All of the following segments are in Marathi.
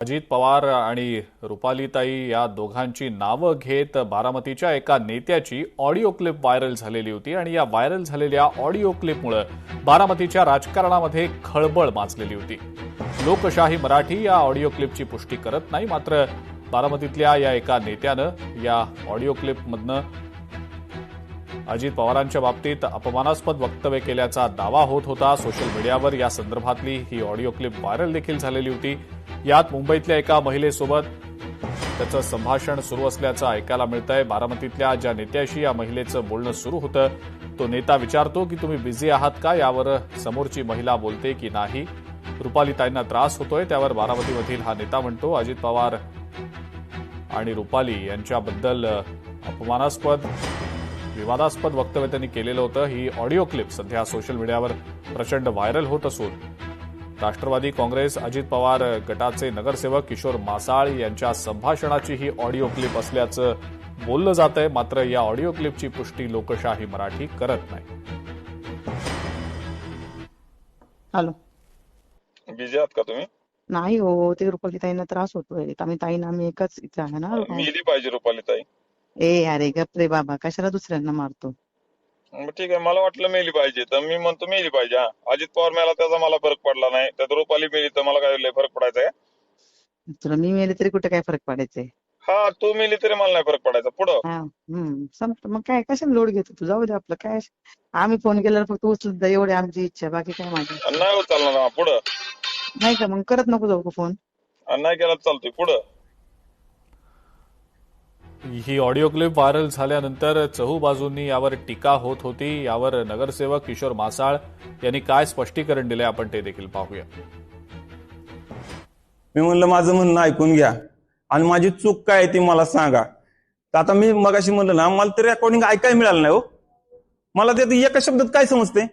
अजित पवार आणि रुपालीताई या दोघांची नावं घेत बारामतीच्या एका नेत्याची ऑडिओ क्लिप व्हायरल झालेली होती आणि या व्हायरल झालेल्या ऑडिओ क्लिपमुळे बारामतीच्या राजकारणामध्ये खळबळ माजलेली होती। लोकशाही मराठी या ऑडिओ क्लिपची पुष्टी करत नाही, मात्र बारामतीतल्या या एका नेत्यानं या ऑडिओ क्लिपमधनं अजित पवारांच्या बाबतीत अपमानास्पद वक्तव्य केल्याचा दावा होत होता। सोशल मीडियावर या संदर्भातली ही ऑडिओ क्लिप व्हायरल देखील झालेली होती। यात मुंबईतल्या एका महिलेसोबत त्याचं संभाषण सुरू असल्याचं ऐकायला मिळतंय। बारामतीतल्या ज्या नेत्याशी या महिलेचं बोलणं सुरू होतं, तो नेता विचारतो की तुम्ही बिझी आहात का, यावर समोरची महिला बोलते की नाही। रुपालीताईंना त्रास होतोय, त्यावर बारामतीमधील हा नेता म्हणतो अजित पवार आणि रुपाली यांच्याबद्दल अपमानास्पद विवादास्पद वक्तव्य त्यांनी केलेलं होतं। ही ऑडिओ क्लिप सध्या सोशल मीडियावर प्रचंड व्हायरल होत असून राष्ट्रवादी काँग्रेस अजित पवार गटाचे नगरसेवक किशोर मासाळ यांच्या संभाषणाची ही ऑडिओ क्लिप असल्याचं बोललं जातंय, मात्र या ऑडिओ क्लिपची पुष्टी लोकशाही मराठी करत नाही। हॅलो, बिझी आहात का तुम्ही? नाही हो, ते रुपालीताईंना त्रास होतोय। आम्ही एकच इथे आहे ना। मिली पाहिजे रुपालीताई। अरे गप रे बाबा, कशाला दुसऱ्यांना मारतो। मग ठीक आहे, मला वाटलं मेली पाहिजे तर मी म्हणतो मेली पाहिजे। हा, अजित पवार मेला त्याचा मला फरक पडला नाही, त्यात रुपाली मेली तर मला काय लय फरक पडायचा आहे? तुला मी मेले तरी कुठे काय फरक पडायचंय? हा, तू मेली तरी मला नाही फरक पडायचा। पुढं संपलं मग, काय कशाला लोड घेतो तू? जाऊ दे आपलं काय, आम्ही फोन केल्यावर फक्त उचलत एवढी आमची इच्छा, बाकी काय माझी नाही उचलणार। हा, पुढं नाही का? मग करत नको जाऊ का फोन? नाही केला चालतोय। पुढं ही ऑडिओ क्लिप व्हायरल झाल्यानंतर चहूबाजूंनी यावर टीका होत होती। यावर नगरसेवक किशोर मासाळ यांनी काय स्पष्टीकरण दिले आपण ते देखील पाहूया। मी म्हणलं माझं म्हणणं ऐकून घ्या आणि माझी चूक काय ती मला सांगा। तर आता मी मगाशी म्हणलं ना, मला तरी रेकॉर्डिंग ऐकायला मिळालं नाही हो। मला त्यात एका शब्दात काय समजते,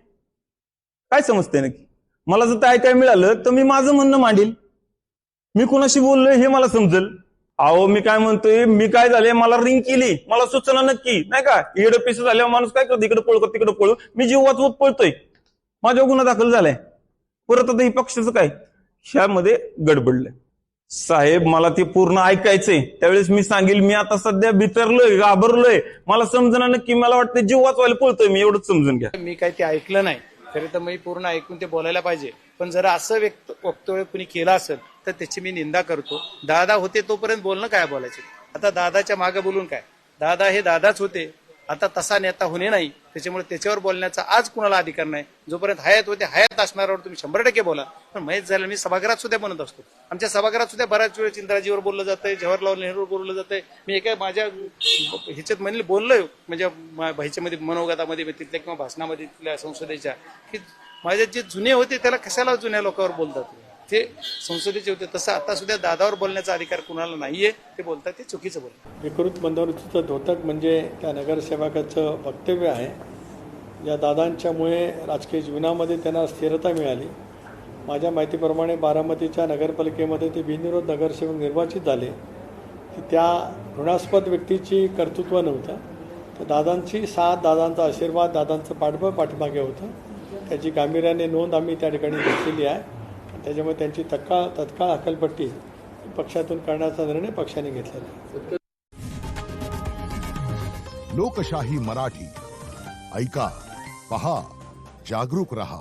काय समजते नक्की? मला जर ते ऐकायला मिळालं तर मी माझं म्हणणं मांडील, मी कुणाशी बोललोय हे मला समजेल। अहो, मी काय म्हणतोय, मी काय झाले, मला रिंग केली, मला सूचना नक्की नाही का। इकडे पिस झाल्यावर माणूस काय करतो, इकडे पळतो तिकडे पळू, मी जीव वाचवत पळतोय, माझ्यावर गुन्हा दाखल झालाय। परत आता ही पक्षाचं काय, ह्यामध्ये गडबडलंय। साहेब, मला ते पूर्ण ऐकायचंय, त्यावेळेस मी सांगेल। मी आता सध्या बिथरलोय, घाबरलोय, मला समजणार नक्की, मला वाटतं जीव वाचवायला पळतोय मी, एवढंच समजून घ्या। मी काय ते ऐकलं नाही, खरं तर मी पूर्ण ऐकून ते बोलायला पाहिजे, पण जर असं वक्तव्य कुणी केलं असेल तर त्याची मी निंदा करतो। दादा होते तोपर्यंत बोलणं काय बोलायचं, आता दादाच्या मागे बोलून काय? दादा हे दादाच होते, आता तसा नेता होणे नाही, त्याच्यामुळे त्याच्यावर बोलण्याचा आज कुणाला अधिकार नाही। जोपर्यंत हयात होते, हयात असणाऱ्यावर तुम्ही 100% बोला, पण माहीत झालं मी सभागृहात सुद्धा म्हणत असतो, आमच्या सभागृहात सुद्धा बऱ्याच वेळेस इंदिराजीवर बोललं जातंय, जवाहरलाल नेहरूवर बोललं जातंय। मी एका माझ्या ह्याच्यात म्हणले बोललोय, म्हणजे ह्याच्यामध्ये मनोगतामध्ये तिथल्या किंवा भाषणामध्ये तिथल्या संसदेच्या, की माझे जे जुने होते त्याला कशाला जुन्या लोकांवर बोलतात, ते संसदेचे होते, तसं आता सुद्धा दादावर बोलण्याचा अधिकार कुणाला नाहीये, ते बोलतात ते चुकीचं बोलतात। विकृत बंदोबस्तीचं धोतक म्हणजे त्या नगरसेवकाचं वक्तव्य आहे। या दादांच्यामुळे राजकीय जीवनामध्ये त्यांना स्थिरता मिळाली। माझ्या माहितीप्रमाणे बारामतीच्या नगरपालिकेमध्ये ते बिनविरोध नगरसेवक निर्वाचित झाले, की त्या ऋणास्पद व्यक्तीची कर्तृत्व नव्हतं, तर दादांची साथ, दादांचा आशीर्वाद, दादांचं पाठबळ पाठीमागे होतं। त्याची गांभीर्याने नोंद आम्ही त्या ठिकाणी घेतलेली आहे। त्याच्यामुळे त्यांची तत्काळ हकालपट्टी पक्षातून करण्याचा निर्णय पक्षाने घेतलेला आहे। लोकशाही मराठी ऐका, पहा, जागरूक रहा।